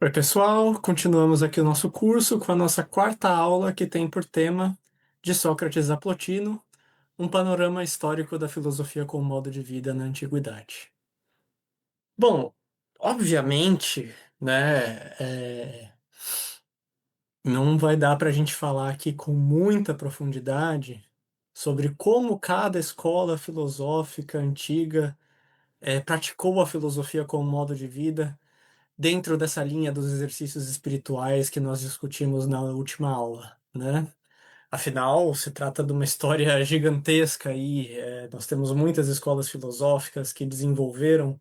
Oi, pessoal. Continuamos aqui o nosso curso com a nossa quarta aula, que tem por tema De Sócrates a Plotino, um panorama histórico da filosofia como modo de vida na antiguidade. Bom, obviamente, né, não vai dar para a gente falar aqui com muita profundidade sobre como cada escola filosófica antiga praticou a filosofia como modo de vida dentro dessa linha dos exercícios espirituais que nós discutimos na última aula, né? Afinal, se trata de uma história gigantesca e nós temos muitas escolas filosóficas que desenvolveram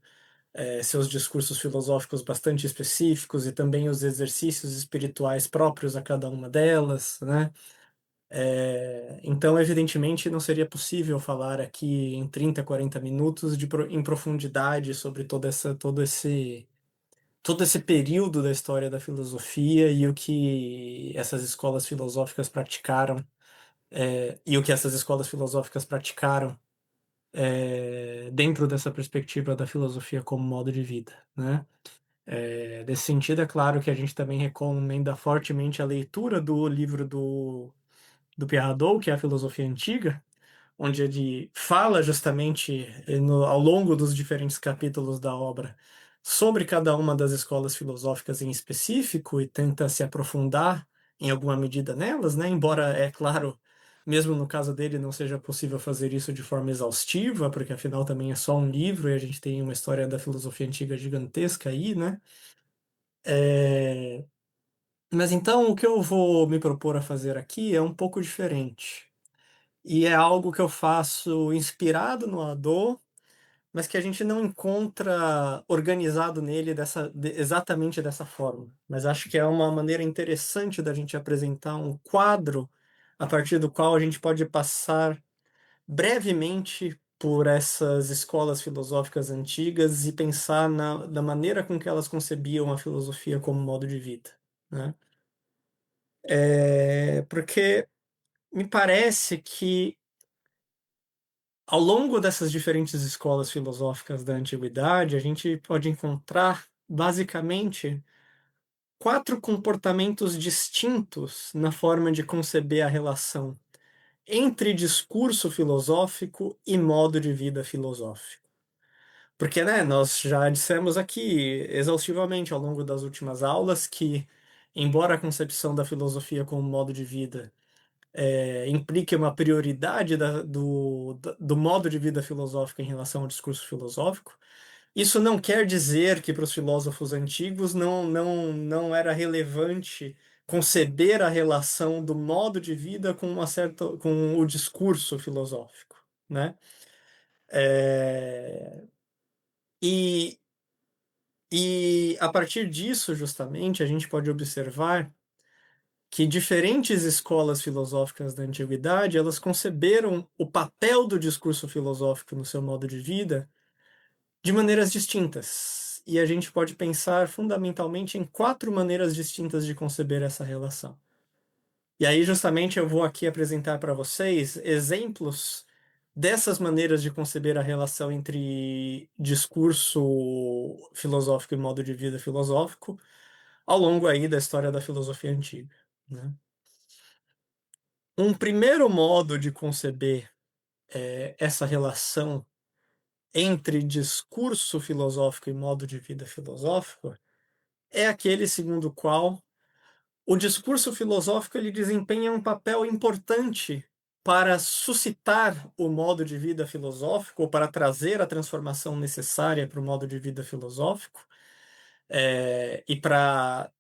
seus discursos filosóficos bastante específicos e também os exercícios espirituais próprios a cada uma delas, né? Então, evidentemente, não seria possível falar aqui em 30, 40 minutos em profundidade sobre todo esse período da história da filosofia e o que essas escolas filosóficas praticaram, e o que essas escolas filosóficas praticaram dentro dessa perspectiva da filosofia como modo de vida, né? Nesse sentido, é claro que a gente também recomenda fortemente a leitura do livro do Pierre Hadot, que é a Filosofia Antiga, onde ele fala justamente ao longo dos diferentes capítulos da obra sobre cada uma das escolas filosóficas em específico e tenta se aprofundar em alguma medida nelas, né? Embora, é claro, mesmo no caso dele não seja possível fazer isso de forma exaustiva, porque afinal também é só um livro e a gente tem uma história da filosofia antiga gigantesca aí, né? É, Mas então o que eu vou me propor a fazer aqui é um pouco diferente. E é algo que eu faço inspirado no Hadot, mas que a gente não encontra organizado nele exatamente dessa forma. Mas acho que é uma maneira interessante da gente apresentar um quadro a partir do qual a gente pode passar brevemente por essas escolas filosóficas antigas e pensar na maneira com que elas concebiam a filosofia como modo de vida, né? Porque me parece que ao longo dessas diferentes escolas filosóficas da antiguidade, a gente pode encontrar, basicamente, quatro comportamentos distintos na forma de conceber a relação entre discurso filosófico e modo de vida filosófico. Porque, né, nós já dissemos aqui exaustivamente ao longo das últimas aulas que, embora a concepção da filosofia como modo de vida implique uma prioridade do modo de vida filosófico em relação ao discurso filosófico. Isso não quer dizer que para os filósofos antigos não era relevante conceber a relação do modo de vida com com o discurso filosófico, né? É, e, e a partir disso, justamente, a gente pode observar que diferentes escolas filosóficas da antiguidade, elas conceberam o papel do discurso filosófico no seu modo de vida de maneiras distintas. E a gente pode pensar fundamentalmente em quatro maneiras distintas de conceber essa relação. E aí, justamente, eu vou aqui apresentar para vocês exemplos dessas maneiras de conceber a relação entre discurso filosófico e modo de vida filosófico ao longo aí da história da filosofia antiga, né? Um primeiro modo de conceber essa relação entre discurso filosófico e modo de vida filosófico é aquele segundo o qual o discurso filosófico ele desempenha um papel importante para suscitar o modo de vida filosófico, ou para trazer a transformação necessária para o modo de vida filosófico, e para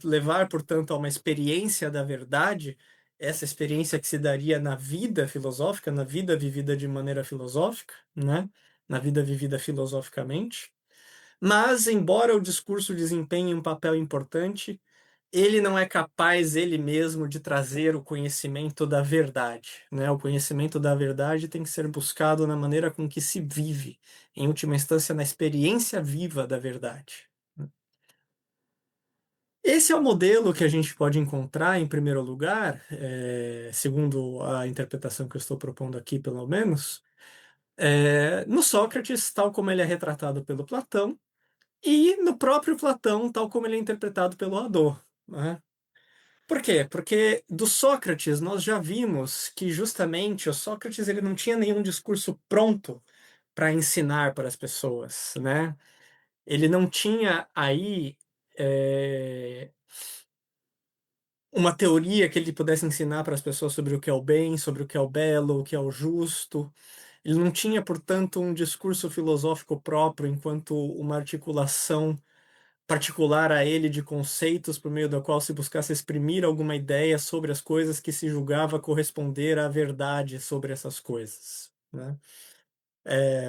levar, portanto, a uma experiência da verdade, essa experiência que se daria na vida filosófica, na vida vivida de maneira filosófica, né? Na vida vivida filosoficamente. Mas, embora o discurso desempenhe um papel importante, ele não é capaz ele mesmo de trazer o conhecimento da verdade, né? O conhecimento da verdade tem que ser buscado na maneira com que se vive, em última instância, na experiência viva da verdade. Esse é o modelo que a gente pode encontrar, em primeiro lugar, segundo a interpretação que eu estou propondo aqui, pelo menos, no Sócrates, tal como ele é retratado pelo Platão, e no próprio Platão, tal como ele é interpretado pelo Hadot, né? Por quê? Porque do Sócrates nós já vimos que justamente o Sócrates ele não tinha nenhum discurso pronto para ensinar para as pessoas, né? Ele não tinha aí é, uma teoria que ele pudesse ensinar para as pessoas sobre o que é o bem, sobre o que é o belo, o que é o justo. Ele não tinha, portanto, um discurso filosófico próprio, enquanto uma articulação particular a ele de conceitos por meio da qual se buscasse exprimir alguma ideia sobre as coisas que se julgava corresponder à verdade sobre essas coisas, né?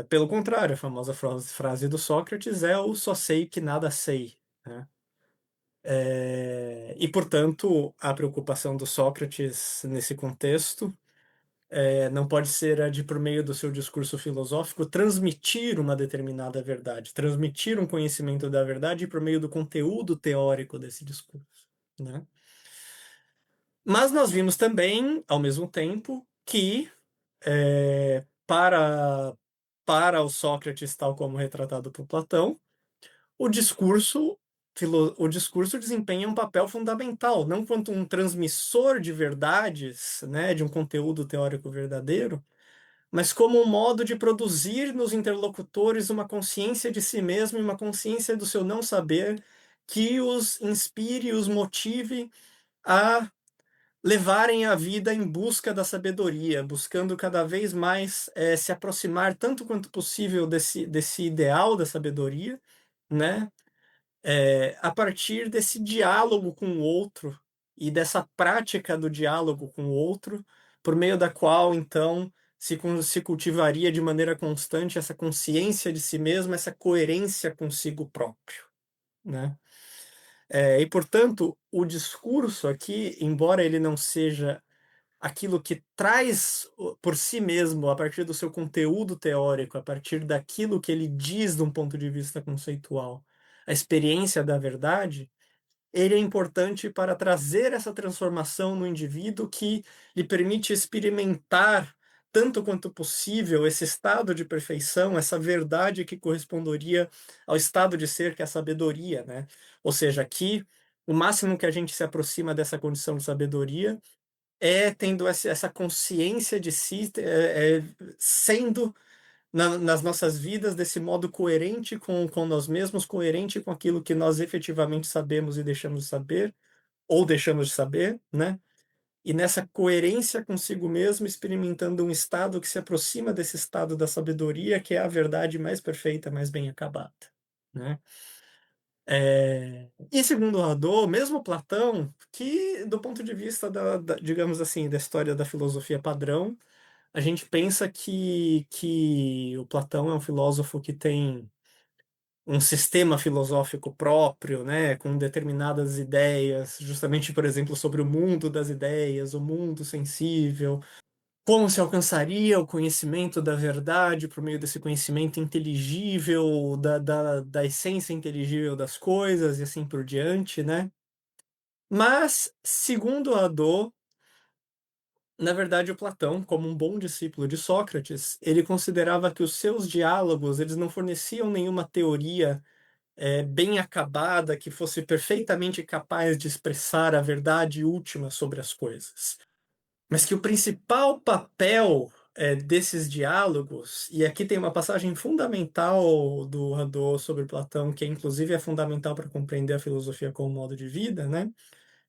Pelo contrário, a famosa frase do Sócrates é o só sei que nada sei, né? E, portanto, a preocupação do Sócrates nesse contexto não pode ser a de, por meio do seu discurso filosófico, transmitir uma determinada verdade, transmitir um conhecimento da verdade por meio do conteúdo teórico desse discurso, né? Mas nós vimos também, ao mesmo tempo, que para o Sócrates, tal como retratado por Platão, o discurso, o discurso desempenha um papel fundamental, não quanto um transmissor de verdades, né, de um conteúdo teórico verdadeiro, mas como um modo de produzir nos interlocutores uma consciência de si mesmo e uma consciência do seu não saber que os inspire e os motive a levarem a vida em busca da sabedoria, buscando cada vez mais se aproximar tanto quanto possível desse ideal da sabedoria, né? A partir desse diálogo com o outro e dessa prática do diálogo com o outro, por meio da qual, então, se cultivaria de maneira constante essa consciência de si mesmo, essa coerência consigo próprio, né? E, portanto, o discurso aqui, embora ele não seja aquilo que traz por si mesmo, a partir do seu conteúdo teórico, a partir daquilo que ele diz de um ponto de vista conceitual, a experiência da verdade, ele é importante para trazer essa transformação no indivíduo que lhe permite experimentar, tanto quanto possível, esse estado de perfeição, essa verdade que corresponderia ao estado de ser que é a sabedoria, né? Ou seja, aqui, o máximo que a gente se aproxima dessa condição de sabedoria tendo essa consciência de si, sendo nas nossas vidas desse modo coerente com nós mesmos, coerente com aquilo que nós efetivamente sabemos e deixamos de saber, ou deixamos de saber, né? E nessa coerência consigo mesmo, experimentando um estado que se aproxima desse estado da sabedoria, que é a verdade mais perfeita, mais bem acabada, né? E segundo Hadot, mesmo Platão, que do ponto de vista digamos assim, da história da filosofia padrão, a gente pensa que o Platão é um filósofo que tem um sistema filosófico próprio, né, com determinadas ideias, justamente, por exemplo, sobre o mundo das ideias, o mundo sensível, como se alcançaria o conhecimento da verdade por meio desse conhecimento inteligível, da essência inteligível das coisas e assim por diante, né? Mas, segundo Hadot, na verdade, o Platão, como um bom discípulo de Sócrates, ele considerava que os seus diálogos eles não forneciam nenhuma teoria bem acabada que fosse perfeitamente capaz de expressar a verdade última sobre as coisas, mas que o principal papel desses diálogos, e aqui tem uma passagem fundamental do Hadot sobre Platão, que inclusive é fundamental para compreender a filosofia como modo de vida, né?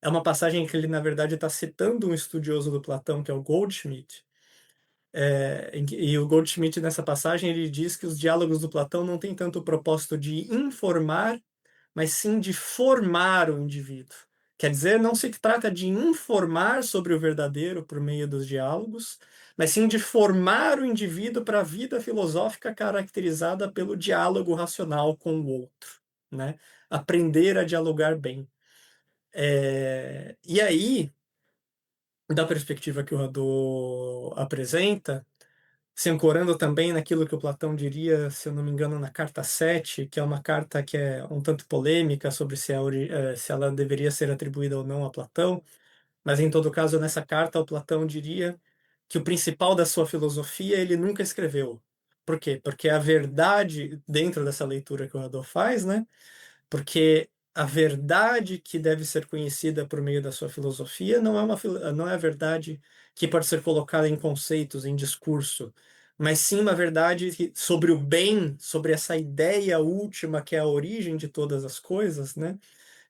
É uma passagem que ele, na verdade, está citando um estudioso do Platão, que é o Goldschmidt. E o Goldschmidt, nessa passagem, ele diz que os diálogos do Platão não têm tanto o propósito de informar, mas sim de formar o indivíduo. Quer dizer, não se trata de informar sobre o verdadeiro por meio dos diálogos, mas sim de formar o indivíduo para a vida filosófica caracterizada pelo diálogo racional com o outro, né? Aprender a dialogar bem. E aí, da perspectiva que o Hadot apresenta, se ancorando também naquilo que o Platão diria, se eu não me engano, na carta 7, que é uma carta que é um tanto polêmica sobre se ela deveria ser atribuída ou não a Platão, mas em todo caso, nessa carta, o Platão diria que o principal da sua filosofia ele nunca escreveu. Por quê? Porque a verdade, dentro dessa leitura que o Hadot faz, né? Porque a verdade que deve ser conhecida por meio da sua filosofia não é a verdade que pode ser colocada em conceitos, em discurso, mas sim uma verdade sobre o bem, sobre essa ideia última que é a origem de todas as coisas, né?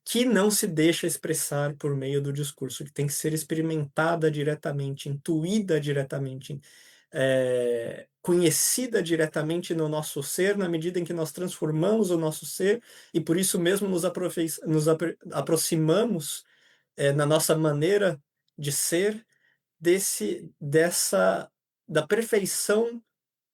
Que não se deixa expressar por meio do discurso, que tem que ser experimentada diretamente, intuída diretamente, conhecida diretamente no nosso ser, na medida em que nós transformamos o nosso ser, e por isso mesmo aproximamos, na nossa maneira de ser, da perfeição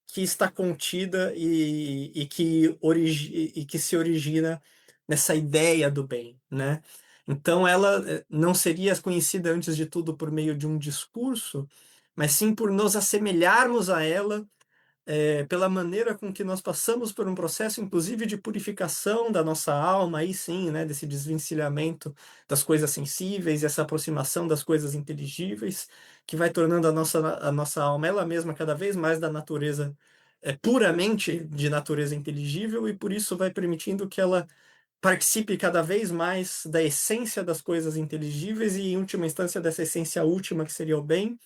que está contida e que se origina nessa ideia do bem, né? Então ela não seria conhecida antes de tudo por meio de um discurso, mas sim por nos assemelharmos a ela, pela maneira com que nós passamos por um processo, inclusive de purificação da nossa alma, aí sim, né, desse desvencilhamento das coisas sensíveis, essa aproximação das coisas inteligíveis, que vai tornando a nossa alma ela mesma cada vez mais da natureza, puramente de natureza inteligível, e por isso vai permitindo que ela participe cada vez mais da essência das coisas inteligíveis e, em última instância, dessa essência última que seria o bem.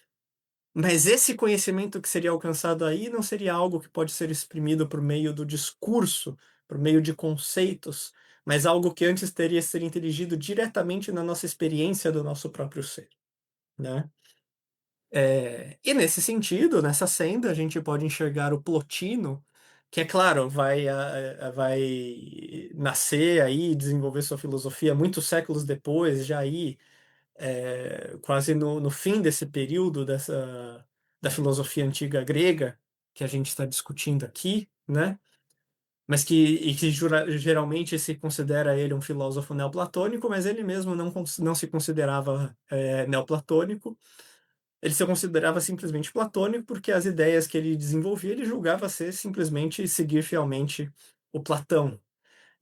Mas esse conhecimento que seria alcançado aí não seria algo que pode ser exprimido por meio do discurso, por meio de conceitos, mas algo que antes teria que ser inteligido diretamente na nossa experiência do nosso próprio ser, né? E nesse sentido, nessa senda, a gente pode enxergar o Plotino, que é claro, vai nascer aí, desenvolver sua filosofia muitos séculos depois, já aí quase no fim desse período da filosofia antiga grega que a gente está discutindo aqui, né? Mas que geralmente se considera ele um filósofo neoplatônico, mas ele mesmo não se considerava neoplatônico. Ele se considerava simplesmente platônico porque as ideias que ele desenvolvia ele julgava ser simplesmente seguir fielmente o Platão.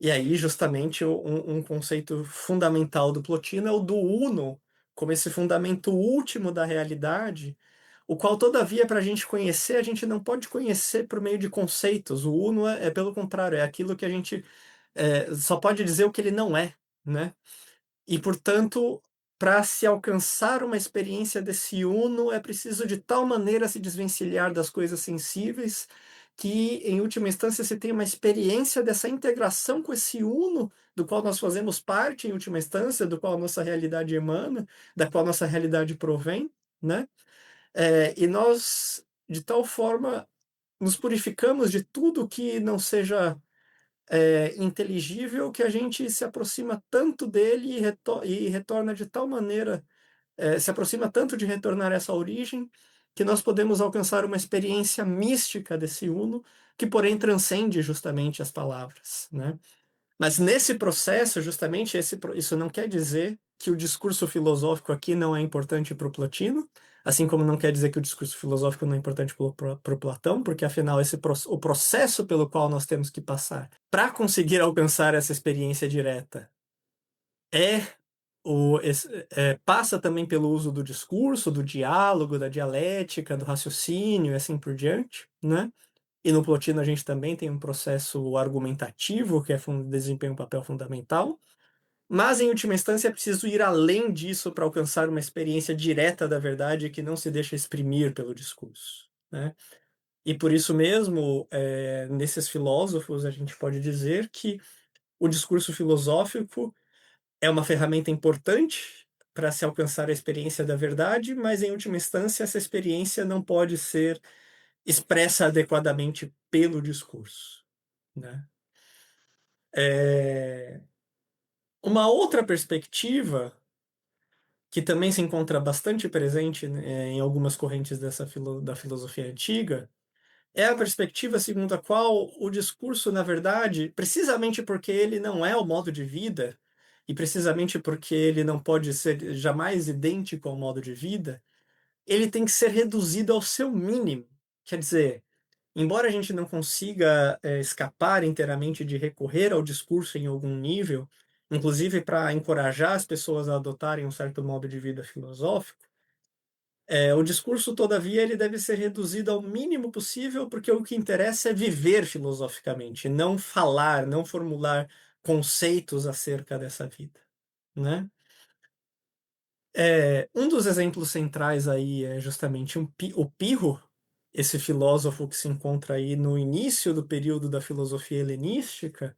E aí, justamente, um conceito fundamental do Plotino é o do uno, como esse fundamento último da realidade, o qual, todavia, para a gente conhecer, a gente não pode conhecer por meio de conceitos. O uno pelo contrário, é aquilo que a gente só pode dizer o que ele não é, né? E, portanto, para se alcançar uma experiência desse uno, é preciso de tal maneira se desvencilhar das coisas sensíveis que, em última instância, se tem uma experiência dessa integração com esse uno, do qual nós fazemos parte, em última instância, do qual a nossa realidade emana, da qual a nossa realidade provém, né? E nós, de tal forma, nos purificamos de tudo que não seja inteligível, que a gente se aproxima tanto dele e retorna de tal maneira, se aproxima tanto de retornar a essa origem, que nós podemos alcançar uma experiência mística desse uno, que porém transcende justamente as palavras, né? Mas nesse processo, justamente, isso não quer dizer que o discurso filosófico aqui não é importante para o Plotino, assim como não quer dizer que o discurso filosófico não é importante para o Platão, porque afinal o processo pelo qual nós temos que passar para conseguir alcançar essa experiência direta é passa também pelo uso do discurso, do diálogo, da dialética, do raciocínio e assim por diante, né? E no Plotino a gente também tem um processo argumentativo que desempenha um papel fundamental, mas em última instância é preciso ir além disso para alcançar uma experiência direta da verdade que não se deixa exprimir pelo discurso, né? E por isso mesmo, nesses filósofos, a gente pode dizer que o discurso filosófico é uma ferramenta importante para se alcançar a experiência da verdade, mas em última instância essa experiência não pode ser expressa adequadamente pelo discurso, né? É, Uma outra perspectiva que também se encontra bastante presente, né, em algumas correntes da filosofia antiga é a perspectiva segundo a qual o discurso, na verdade, precisamente porque ele não é o modo de vida e precisamente porque ele não pode ser jamais idêntico ao modo de vida, ele tem que ser reduzido ao seu mínimo. Quer dizer, embora a gente não consiga escapar inteiramente de recorrer ao discurso em algum nível, inclusive para encorajar as pessoas a adotarem um certo modo de vida filosófico, O discurso, todavia, ele deve ser reduzido ao mínimo possível, porque o que interessa é viver filosoficamente, não falar, não formular conceitos acerca dessa vida, né? Um dos exemplos centrais aí é justamente o Pirro, esse filósofo que se encontra aí no início do período da filosofia helenística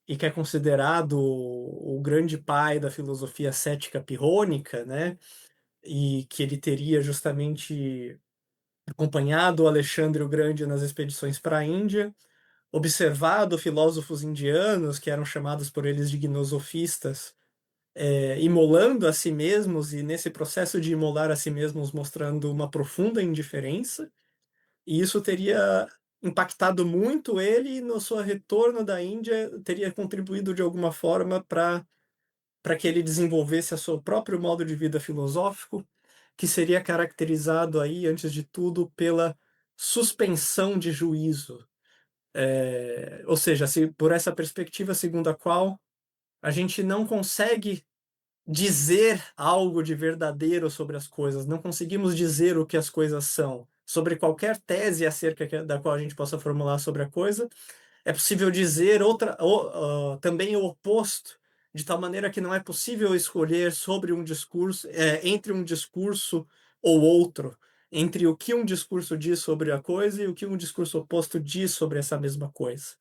e que é considerado o grande pai da filosofia cética pirrônica, né? E que ele teria justamente acompanhado o Alexandre o Grande nas expedições para a Índia, observado filósofos indianos, que eram chamados por eles de gnosofistas, imolando a si mesmos e, nesse processo de imolar a si mesmos, mostrando uma profunda indiferença, e isso teria impactado muito ele e, no seu retorno da Índia, teria contribuído de alguma forma para que ele desenvolvesse o seu próprio modo de vida filosófico, que seria caracterizado aí, antes de tudo, pela suspensão de juízo. Ou seja, se, por essa perspectiva segundo a qual a gente não consegue dizer algo de verdadeiro sobre as coisas, não conseguimos dizer o que as coisas são, sobre qualquer tese acerca da qual a gente possa formular sobre a coisa, é possível dizer também o oposto, de tal maneira que não é possível escolher sobre um discurso, entre um discurso ou outro, entre o que um discurso diz sobre a coisa e o que um discurso oposto diz sobre essa mesma coisa.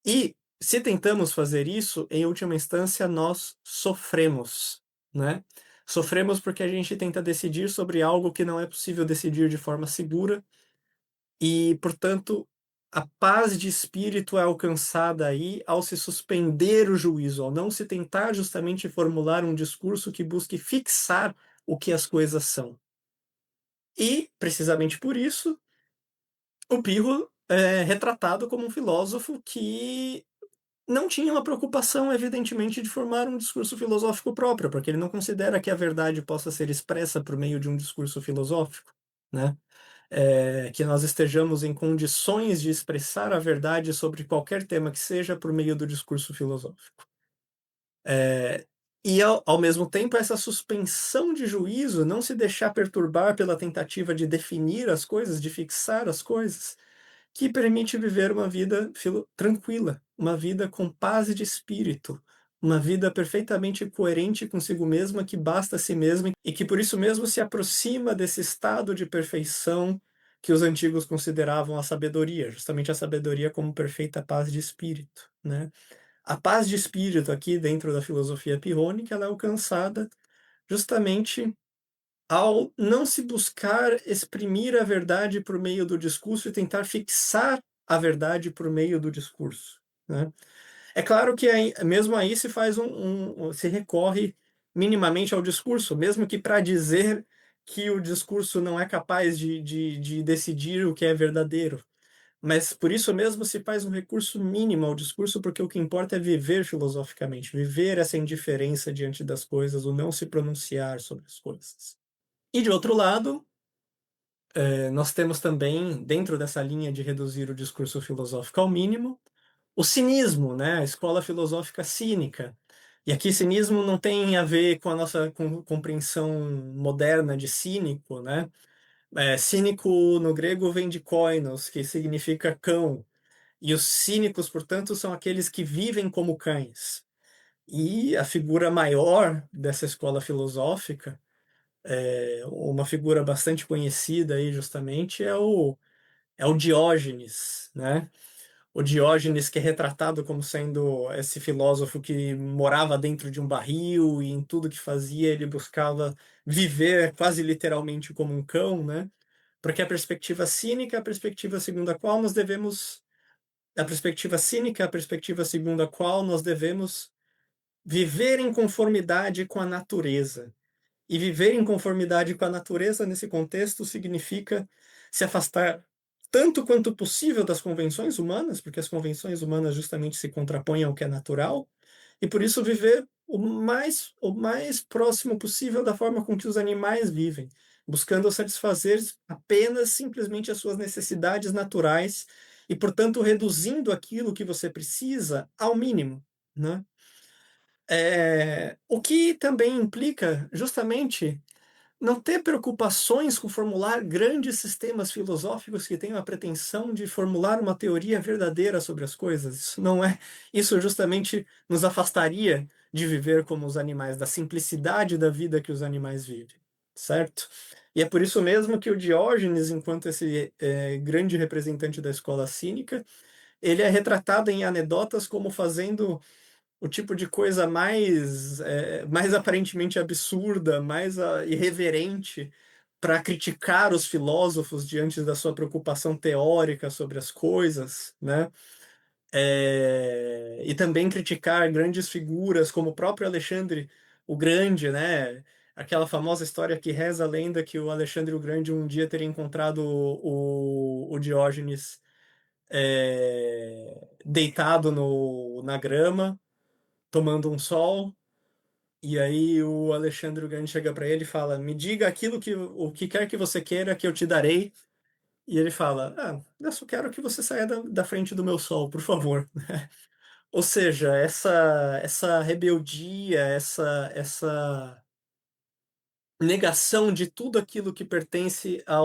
E se tentamos fazer isso, em última instância, nós sofremos, né? Sofremos porque a gente tenta decidir sobre algo que não é possível decidir de forma segura e, portanto, a paz de espírito é alcançada aí ao se suspender o juízo, ao não se tentar justamente formular um discurso que busque fixar o que as coisas são. E, precisamente por isso, o Pirro é retratado como um filósofo que não tinha uma preocupação, evidentemente, de formar um discurso filosófico próprio, porque ele não considera que a verdade possa ser expressa por meio de um discurso filosófico, né? Que nós estejamos em condições de expressar a verdade sobre qualquer tema que seja por meio do discurso filosófico. E, ao mesmo tempo, essa suspensão de juízo, não se deixar perturbar pela tentativa de definir as coisas, de fixar as coisas, que permite viver uma vida tranquila, uma vida com paz de espírito, uma vida perfeitamente coerente consigo mesma, que basta a si mesma e que por isso mesmo se aproxima desse estado de perfeição que os antigos consideravam a sabedoria, justamente a sabedoria como perfeita paz de espírito, né? A paz de espírito aqui dentro da filosofia pirrônica, ela é alcançada justamente ao não se buscar exprimir a verdade por meio do discurso e tentar fixar a verdade por meio do discurso, né? É claro que aí, mesmo aí se faz se recorre minimamente ao discurso, mesmo que para dizer que o discurso não é capaz de decidir o que é verdadeiro. Mas por isso mesmo se faz um recurso mínimo ao discurso, porque o que importa é viver filosoficamente, viver essa indiferença diante das coisas, o não se pronunciar sobre as coisas. E de outro lado, nós temos também, dentro dessa linha de reduzir o discurso filosófico ao mínimo, o cinismo, né? A escola filosófica cínica. E aqui cinismo não tem a ver com a nossa compreensão moderna de cínico, né? Cínico no grego vem de koinos, que significa cão. E os cínicos, portanto, são aqueles que vivem como cães. E a figura maior dessa escola filosófica, uma figura bastante conhecida aí justamente, é o Diógenes, né? O Diógenes, que é retratado como sendo esse filósofo que morava dentro de um barril e em tudo que fazia ele buscava viver quase literalmente como um cão, né? Porque a perspectiva cínica é a perspectiva segundo a qual nós devemos, a perspectiva cínica é a perspectiva segundo a qual nós devemos viver em conformidade com a natureza. E viver em conformidade com a natureza nesse contexto significa se afastar tanto quanto possível das convenções humanas, porque as convenções humanas justamente se contrapõem ao que é natural, e por isso viver o mais próximo possível da forma com que os animais vivem, buscando satisfazer apenas simplesmente as suas necessidades naturais e, portanto, reduzindo aquilo que você precisa ao mínimo, né? O que também implica justamente não ter preocupações com formular grandes sistemas filosóficos que tenham a pretensão de formular uma teoria verdadeira sobre as coisas. Isso não é, isso justamente nos afastaria de viver como os animais, da simplicidade da vida que os animais vivem, certo? E é por isso mesmo que o Diógenes, enquanto esse grande representante da escola cínica, ele é retratado em anedotas como fazendo o tipo de coisa mais aparentemente absurda, mais irreverente, para criticar os filósofos diante da sua preocupação teórica sobre as coisas, né? E também criticar grandes figuras como o próprio Alexandre o Grande, né? Aquela famosa história que reza a lenda que o Alexandre o Grande um dia teria encontrado o Diógenes deitado na grama, tomando um sol, e aí o Alexandre o Grande chega para ele e fala: "Me diga o que quer que você queira que eu te darei." E ele fala: "Ah, eu só quero que você saia da frente do meu sol, por favor." Ou seja, essa rebeldia, essa negação de tudo aquilo que pertence a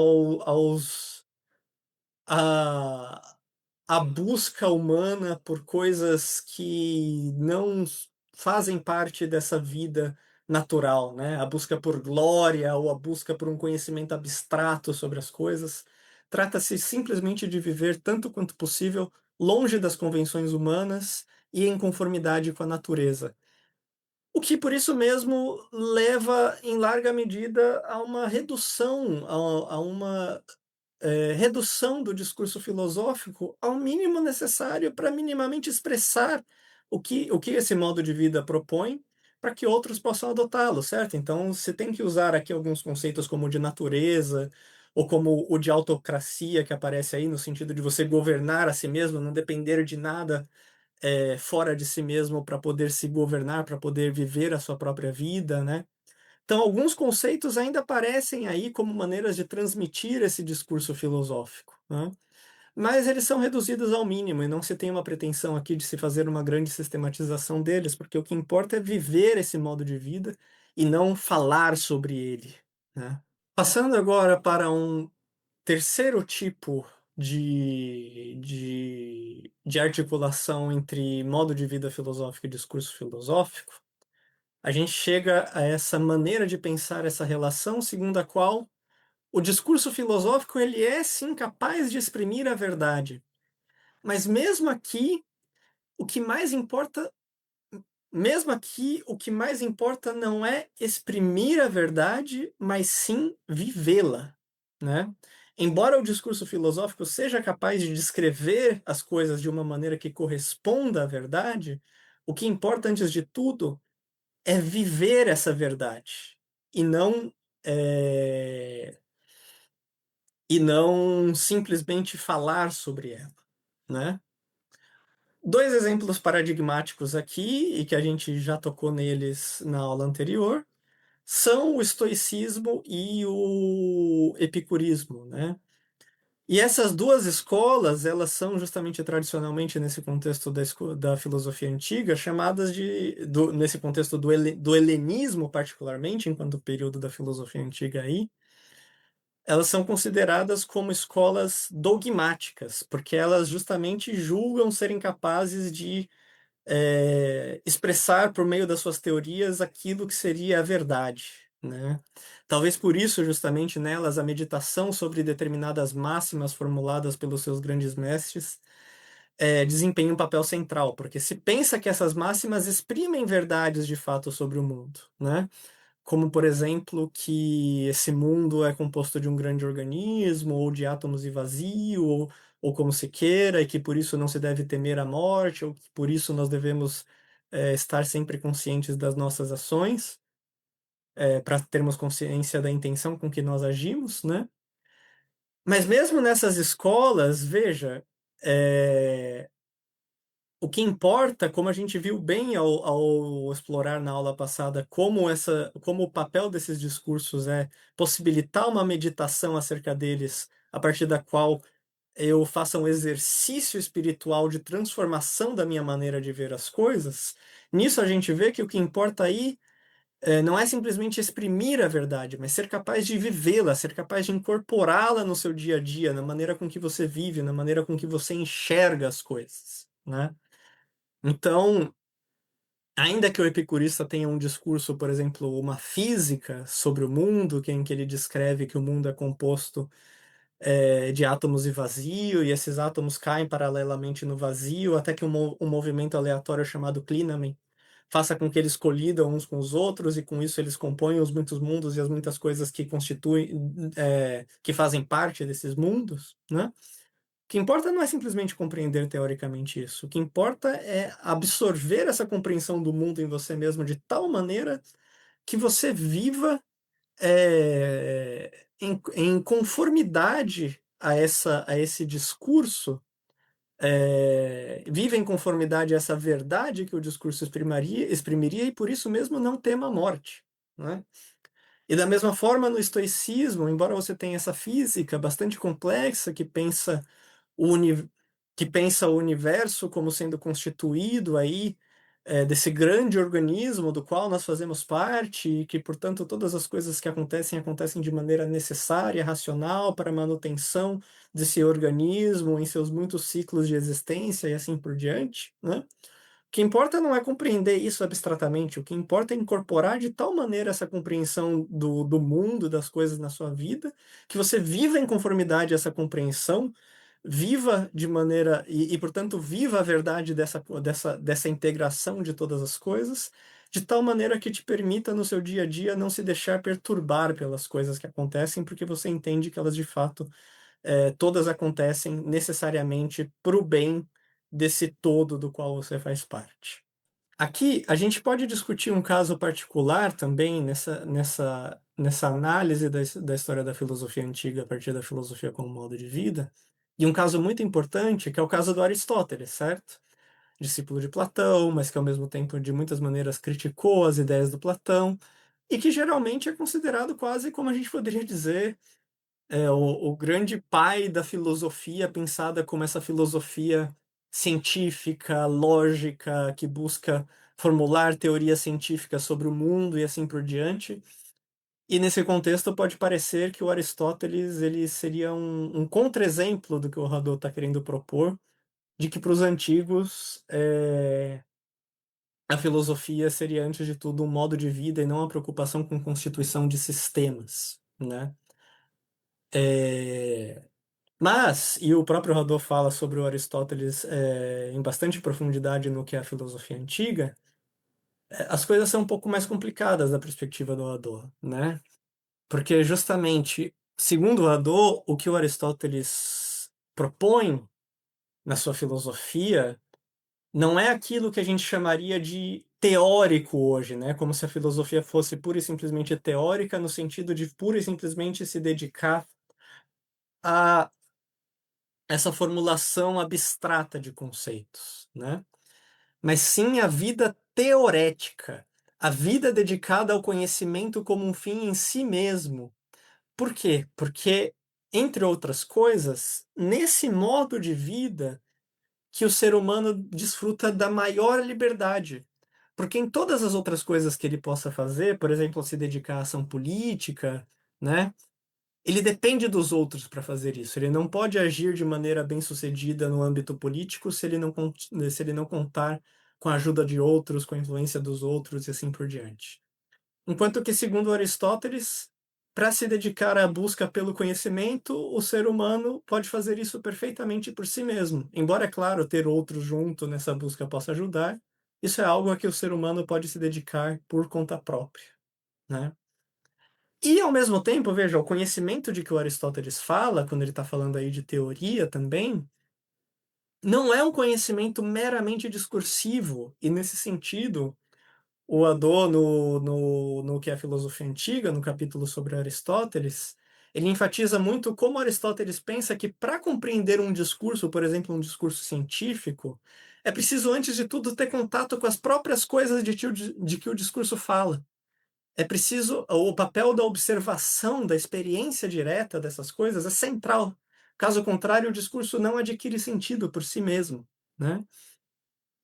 a busca humana por coisas que não fazem parte dessa vida natural, né? A busca por glória ou a busca por um conhecimento abstrato sobre as coisas. Trata-se simplesmente de viver tanto quanto possível longe das convenções humanas e em conformidade com a natureza. O que, por isso mesmo, leva, em larga medida, a uma redução, a uma redução do discurso filosófico ao mínimo necessário para minimamente expressar o que esse modo de vida propõe, para que outros possam adotá-lo, certo? Então, você tem que usar aqui alguns conceitos como o de natureza, ou como o de autocracia, que aparece aí, no sentido de você governar a si mesmo, não depender de nada fora de si mesmo para poder se governar, para poder viver a sua própria vida, né? Então, alguns conceitos ainda aparecem aí como maneiras de transmitir esse discurso filosófico, né? Mas eles são reduzidos ao mínimo e não se tem uma pretensão aqui de se fazer uma grande sistematização deles, porque o que importa é viver esse modo de vida e não falar sobre ele, né? Passando agora para um terceiro tipo de articulação entre modo de vida filosófico e discurso filosófico, a gente chega a essa maneira de pensar essa relação segundo a qual o discurso filosófico ele é sim capaz de exprimir a verdade, mas o que mais importa, mesmo aqui o que mais importa não é exprimir a verdade, mas sim vivê-la, né? Embora o discurso filosófico seja capaz de descrever as coisas de uma maneira que corresponda à verdade, o que importa antes de tudo é viver essa verdade e não eh, e não simplesmente falar sobre ela, né? Dois exemplos paradigmáticos aqui e que a gente já tocou neles na aula anterior são o estoicismo e o epicurismo, né? E essas duas escolas, elas são justamente tradicionalmente nesse contexto da filosofia antiga, chamadas nesse contexto do helenismo particularmente, enquanto período da filosofia antiga aí, elas são consideradas como escolas dogmáticas, porque elas justamente julgam serem capazes de expressar por meio das suas teorias aquilo que seria a verdade, né? Talvez por isso, justamente nelas, a meditação sobre determinadas máximas formuladas pelos seus grandes mestres desempenha um papel central, porque se pensa que essas máximas exprimem verdades de fato sobre o mundo, né? Como, por exemplo, que esse mundo é composto de um grande organismo, ou de átomos e vazio, ou como se queira, e que por isso não se deve temer a morte, ou que por isso nós devemos estar sempre conscientes das nossas ações, para termos consciência da intenção com que nós agimos, né? Mas mesmo nessas escolas, veja, é, o que importa, como a gente viu bem ao explorar na aula passada, como o papel desses discursos é possibilitar uma meditação acerca deles, a partir da qual eu faça um exercício espiritual de transformação da minha maneira de ver as coisas. Nisso a gente vê que o que importa aí não é simplesmente exprimir a verdade, mas ser capaz de vivê-la, ser capaz de incorporá-la no seu dia a dia, na maneira com que você vive, na maneira com que você enxerga as coisas, né. Então, ainda que o epicurista tenha um discurso, por exemplo, uma física sobre o mundo, em que ele descreve que o mundo é composto, de átomos e vazio, e esses átomos caem paralelamente no vazio, até que um movimento aleatório chamado Klinamen faça com que eles colidam uns com os outros, e com isso eles compõem os muitos mundos e as muitas coisas que constituem, que fazem parte desses mundos, né. O que importa não é simplesmente compreender teoricamente isso, o que importa é absorver essa compreensão do mundo em você mesmo de tal maneira que você viva, em conformidade a esse discurso, viva em conformidade a essa verdade que o discurso exprimiria e por isso mesmo não tema a morte, né. E da mesma forma no estoicismo, embora você tenha essa física bastante complexa o uni que pensa o universo como sendo constituído aí, desse grande organismo do qual nós fazemos parte e que, portanto, todas as coisas que acontecem, acontecem de maneira necessária, racional, para a manutenção desse organismo em seus muitos ciclos de existência e assim por diante, né. O que importa não é compreender isso abstratamente, o que importa é incorporar de tal maneira essa compreensão do mundo, das coisas na sua vida, que você viva em conformidade a essa compreensão, viva de maneira portanto, viva a verdade dessa integração de todas as coisas, de tal maneira que te permita no seu dia a dia não se deixar perturbar pelas coisas que acontecem, porque você entende que elas de fato, todas acontecem necessariamente para o bem desse todo do qual você faz parte. Aqui a gente pode discutir um caso particular também nessa análise da história da filosofia antiga a partir da filosofia como modo de vida, e um caso muito importante, que é o caso do Aristóteles, certo? Discípulo de Platão, mas que ao mesmo tempo de muitas maneiras criticou as ideias do Platão, e que geralmente é considerado quase como a gente poderia dizer, o grande pai da filosofia pensada como essa filosofia científica, lógica, que busca formular teorias científicas sobre o mundo e assim por diante. E nesse contexto pode parecer que o Aristóteles ele seria um contra-exemplo do que o Hadot está querendo propor, de que para os antigos, a filosofia seria antes de tudo um modo de vida e não a preocupação com constituição de sistemas, né? Eh, e o próprio Hadot fala sobre o Aristóteles, em bastante profundidade no que é a filosofia antiga, as coisas são um pouco mais complicadas da perspectiva do Hadot, né? Porque justamente, segundo o Hadot, o que o Aristóteles propõe na sua filosofia não é aquilo que a gente chamaria de teórico hoje, né? Como se a filosofia fosse pura e simplesmente teórica, no sentido de pura e simplesmente se dedicar a essa formulação abstrata de conceitos, né? Mas sim a vida teorética, a vida dedicada ao conhecimento como um fim em si mesmo. Por quê? Porque, entre outras coisas, nesse modo de vida que o ser humano desfruta da maior liberdade. Porque em todas as outras coisas que ele possa fazer, por exemplo, se dedicar à ação política, né? Ele depende dos outros para fazer isso. Ele não pode agir de maneira bem-sucedida no âmbito político se ele não contar com a ajuda de outros, com a influência dos outros e assim por diante. Enquanto que, segundo Aristóteles, para se dedicar à busca pelo conhecimento, o ser humano pode fazer isso perfeitamente por si mesmo. Embora, é claro, ter outros junto nessa busca possa ajudar, isso é algo a que o ser humano pode se dedicar por conta própria, né? E, ao mesmo tempo, veja, o conhecimento de que o Aristóteles fala, quando ele está falando aí de teoria também, não é um conhecimento meramente discursivo, e nesse sentido, o Hadot, no que é a filosofia antiga, no capítulo sobre Aristóteles, ele enfatiza muito como Aristóteles pensa que para compreender um discurso, por exemplo, um discurso científico, é preciso, antes de tudo, ter contato com as próprias coisas de que o discurso fala. É preciso, o papel da observação, da experiência direta dessas coisas é central. Caso contrário, o discurso não adquire sentido por si mesmo, né?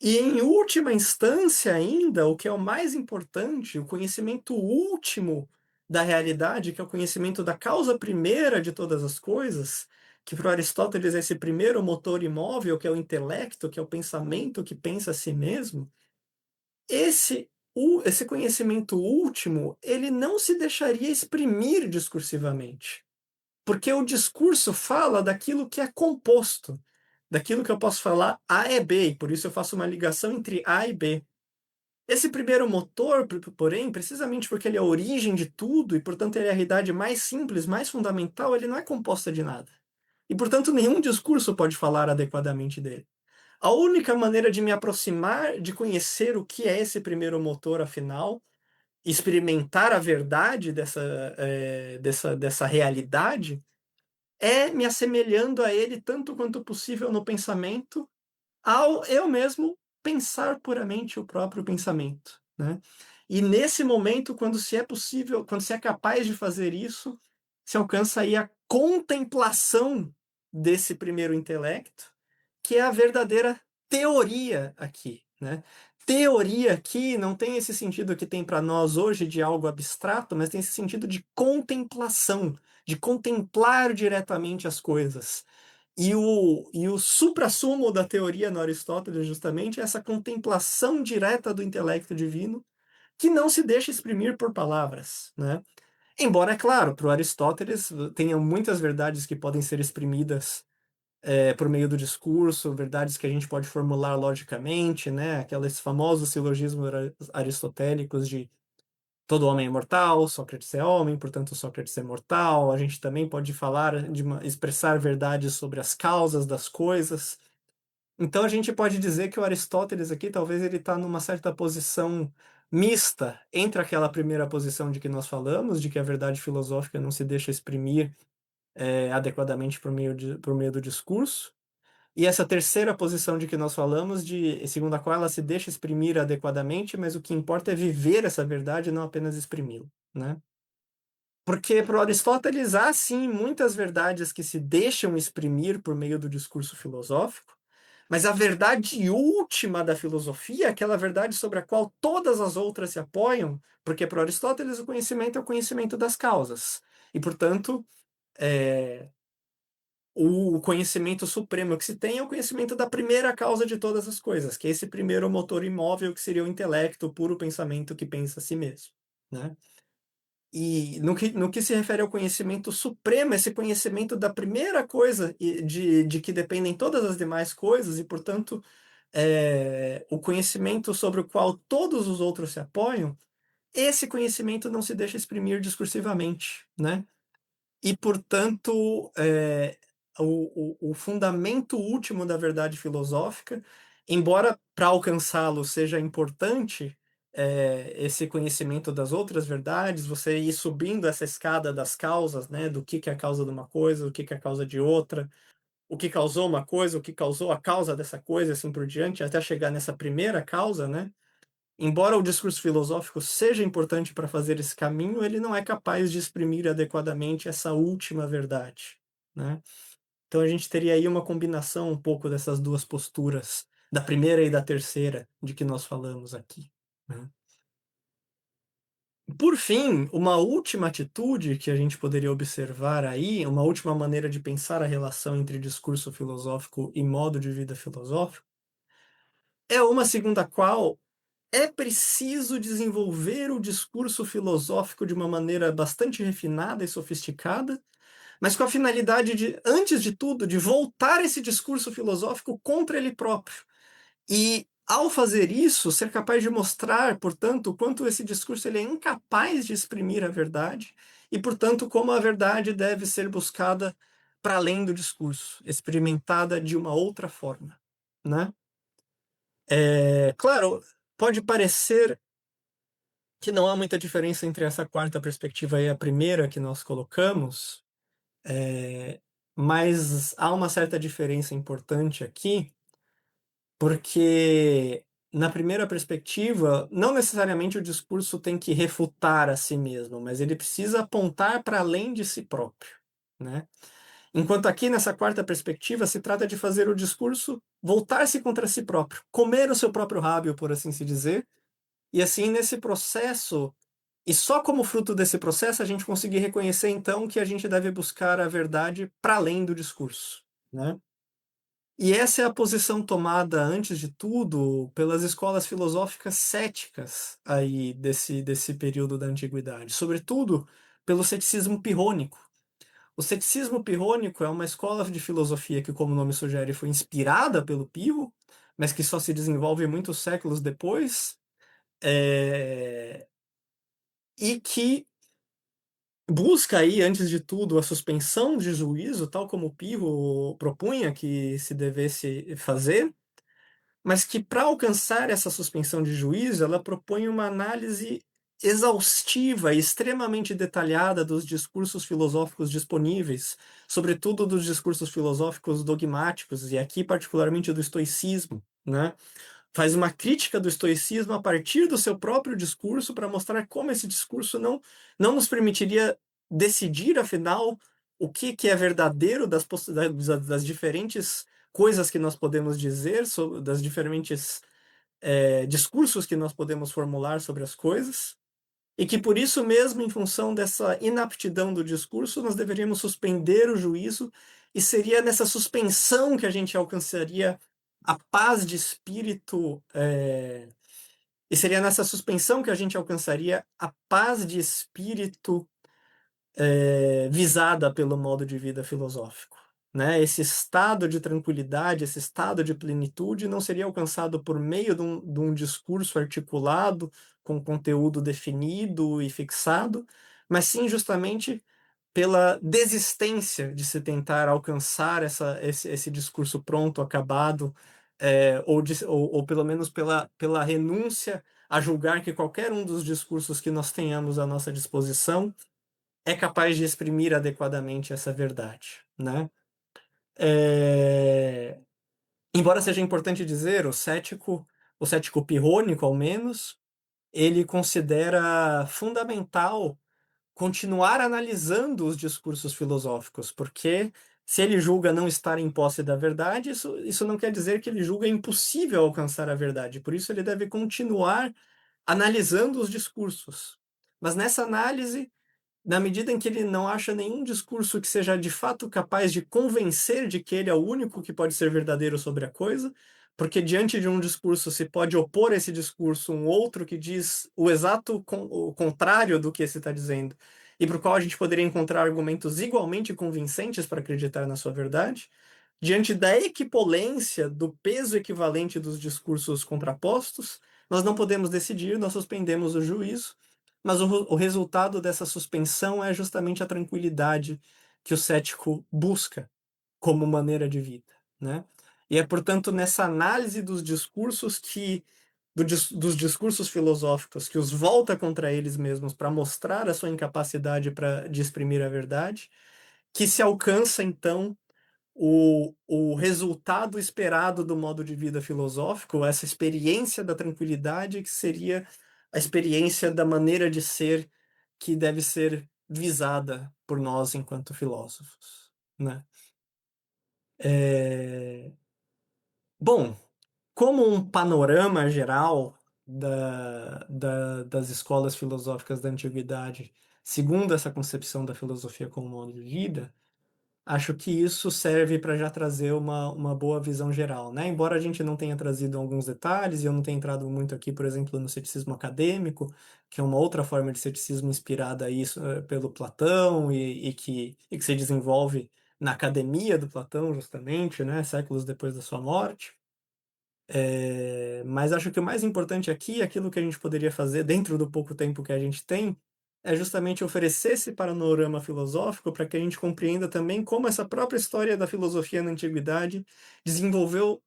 E em última instância ainda, o que é o mais importante, o conhecimento último da realidade, que é o conhecimento da causa primeira de todas as coisas, que para Aristóteles é esse primeiro motor imóvel, que é o intelecto, que é o pensamento que pensa a si mesmo, esse conhecimento último, ele não se deixaria exprimir discursivamente. Porque o discurso fala daquilo que é composto, daquilo que eu posso falar A é B, e por isso eu faço uma ligação entre A e B. Esse primeiro motor, porém, precisamente porque ele é a origem de tudo e, portanto, ele é a realidade mais simples, mais fundamental, ele não é composta de nada. E, portanto, nenhum discurso pode falar adequadamente dele. A única maneira de me aproximar, de conhecer o que é esse primeiro motor, afinal, experimentar a verdade dessa realidade, é me assemelhando a ele tanto quanto possível no pensamento, ao eu mesmo pensar puramente o próprio pensamento, né. E nesse momento, quando se é possível, quando se é capaz de fazer isso, se alcança aí a contemplação desse primeiro intelecto, que é a verdadeira teoria aqui, né. Teoria aqui não tem esse sentido que tem para nós hoje de algo abstrato, mas tem esse sentido de contemplação, de contemplar diretamente as coisas. E o suprassumo da teoria no Aristóteles, justamente, é essa contemplação direta do intelecto divino, que não se deixa exprimir por palavras, né. Embora, é claro, para o Aristóteles tenham muitas verdades que podem ser exprimidas, por meio do discurso, verdades que a gente pode formular logicamente, né, aqueles famosos silogismos aristotélicos de todo homem é mortal, Sócrates é homem, portanto Sócrates é mortal. A gente também pode falar expressar verdades sobre as causas das coisas. Então a gente pode dizer que o Aristóteles aqui talvez ele está numa certa posição mista entre aquela primeira posição de que nós falamos, de que a verdade filosófica não se deixa exprimir adequadamente por meio do discurso, e essa terceira posição de que nós falamos, segundo a qual ela se deixa exprimir adequadamente, mas o que importa é viver essa verdade, não apenas exprimi-la, né? Porque para Aristóteles há sim muitas verdades que se deixam exprimir por meio do discurso filosófico, mas a verdade última da filosofia, aquela verdade sobre a qual todas as outras se apoiam, porque para Aristóteles o conhecimento é o conhecimento das causas. E, portanto, é, o conhecimento supremo que se tem é o conhecimento da primeira causa de todas as coisas, que é esse primeiro motor imóvel que seria o intelecto, o puro pensamento que pensa a si mesmo, né? E no que se refere ao conhecimento supremo, esse conhecimento da primeira coisa de que dependem todas as demais coisas e, portanto, o conhecimento sobre o qual todos os outros se apoiam, esse conhecimento não se deixa exprimir discursivamente, né? E, portanto, o fundamento último da verdade filosófica, embora para alcançá-lo seja importante, esse conhecimento das outras verdades, você ir subindo essa escada das causas, né, do que é a causa de uma coisa, o que é a causa de outra, o que causou uma coisa, o que causou a causa dessa coisa, assim por diante, até chegar nessa primeira causa, né? Embora o discurso filosófico seja importante para fazer esse caminho, ele não é capaz de exprimir adequadamente essa última verdade, né. Então a gente teria aí uma combinação um pouco dessas 2 posturas, da primeira e da terceira, de que nós falamos aqui, né. Por fim, uma última atitude que a gente poderia observar aí, uma última maneira de pensar a relação entre discurso filosófico e modo de vida filosófico, é uma segundo a qual é preciso desenvolver o discurso filosófico de uma maneira bastante refinada e sofisticada, mas com a finalidade de, antes de tudo, de voltar esse discurso filosófico contra ele próprio. E, ao fazer isso, ser capaz de mostrar, portanto, o quanto esse discurso ele é incapaz de exprimir a verdade e, portanto, como a verdade deve ser buscada para além do discurso, experimentada de uma outra forma, né? Claro, pode parecer que não há muita diferença entre essa quarta perspectiva e a primeira que nós colocamos, mas há uma certa diferença importante aqui, porque na primeira perspectiva, não necessariamente o discurso tem que refutar a si mesmo, mas ele precisa apontar para além de si próprio, né? Enquanto aqui nessa quarta perspectiva se trata de fazer o discurso voltar-se contra si próprio, comer o seu próprio rábio, por assim se dizer, e assim nesse processo, e só como fruto desse processo a gente conseguir reconhecer então que a gente deve buscar a verdade para além do discurso, né? E essa é a posição tomada, antes de tudo, pelas escolas filosóficas céticas aí desse período da antiguidade, sobretudo pelo ceticismo pirrônico. O ceticismo pirrônico é uma escola de filosofia que, como o nome sugere, foi inspirada pelo Pirro, mas que só se desenvolve muitos séculos depois, e que busca aí, antes de tudo, a suspensão de juízo, tal como o Pirro propunha que se devesse fazer, mas que, para alcançar essa suspensão de juízo, ela propõe uma análise exaustiva e extremamente detalhada dos discursos filosóficos disponíveis, sobretudo dos discursos filosóficos dogmáticos, e aqui particularmente do estoicismo, né? Faz uma crítica do estoicismo a partir do seu próprio discurso para mostrar como esse discurso não nos permitiria decidir, afinal, o que é verdadeiro das diferentes coisas que nós podemos dizer, sobre, das diferentes discursos que nós podemos formular sobre as coisas, e que por isso mesmo, em função dessa inaptidão do discurso, nós deveríamos suspender o juízo, e seria nessa suspensão que a gente alcançaria a paz de espírito, e seria nessa suspensão que a gente alcançaria a paz de espírito visada pelo modo de vida filosófico. Né? Esse estado de tranquilidade, esse estado de plenitude não seria alcançado por meio de um discurso articulado, com conteúdo definido e fixado, mas sim justamente pela desistência de se tentar alcançar esse discurso pronto, acabado, ou pelo menos pela renúncia a julgar que qualquer um dos discursos que nós tenhamos à nossa disposição é capaz de exprimir adequadamente essa verdade, né? É, Embora seja importante dizer, o cético pirrônico, ao menos, ele considera fundamental continuar analisando os discursos filosóficos, porque se ele julga não estar em posse da verdade, isso não quer dizer que ele julga impossível alcançar a verdade. Por isso ele deve continuar analisando os discursos. Mas nessa análise, na medida em que ele não acha nenhum discurso que seja de fato capaz de convencer de que ele é o único que pode ser verdadeiro sobre a coisa, porque diante de um discurso se pode opor a esse discurso um outro que diz o contrário do que esse está dizendo, e para o qual a gente poderia encontrar argumentos igualmente convincentes para acreditar na sua verdade. Diante da equipolência, do peso equivalente dos discursos contrapostos, nós não podemos decidir, nós suspendemos o juízo, mas o resultado dessa suspensão é justamente a tranquilidade que o cético busca como maneira de vida, né? E é, portanto, nessa análise dos discursos dos discursos filosóficos que os volta contra eles mesmos para mostrar a sua incapacidade de exprimir a verdade, que se alcança, então, o resultado esperado do modo de vida filosófico, essa experiência da tranquilidade, que seria a experiência da maneira de ser que deve ser visada por nós enquanto filósofos, né? É... Bom, como um panorama geral das escolas filosóficas da antiguidade, segundo essa concepção da filosofia como modo de vida, acho que isso serve para já trazer uma boa visão geral, né? Embora a gente não tenha trazido alguns detalhes, e eu não tenha entrado muito aqui, por exemplo, no ceticismo acadêmico, que é uma outra forma de ceticismo inspirada aí, pelo Platão e que se desenvolve na academia do Platão, justamente, né? Séculos depois da sua morte. Mas acho que o mais importante aqui, aquilo que a gente poderia fazer dentro do pouco tempo que a gente tem, é justamente oferecer esse panorama filosófico para que a gente compreenda também como essa própria história da filosofia na antiguidade desenvolveu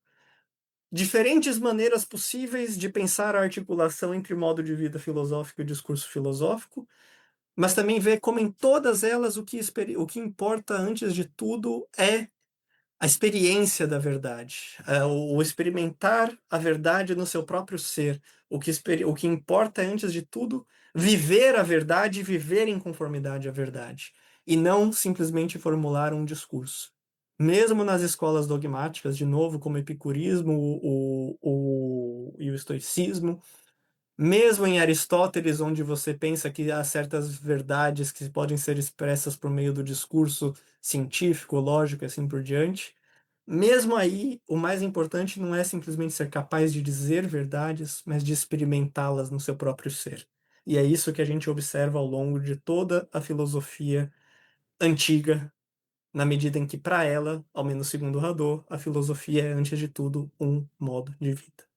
diferentes maneiras possíveis de pensar a articulação entre modo de vida filosófico e discurso filosófico, mas também ver como em todas elas o que importa antes de tudo é a experiência da verdade, o experimentar a verdade no seu próprio ser. O que importa é, antes de tudo, viver a verdade e viver em conformidade à verdade, e não simplesmente formular um discurso. mesmo nas escolas dogmáticas, de novo, como o epicurismo e o estoicismo, mesmo em Aristóteles, onde você pensa que há certas verdades que podem ser expressas por meio do discurso científico, lógico e assim por diante, mesmo aí, o mais importante não é simplesmente ser capaz de dizer verdades, mas de experimentá-las no seu próprio ser. E é isso que a gente observa ao longo de toda a filosofia antiga, na medida em que, para ela, ao menos segundo Hadot, a filosofia é, antes de tudo, um modo de vida.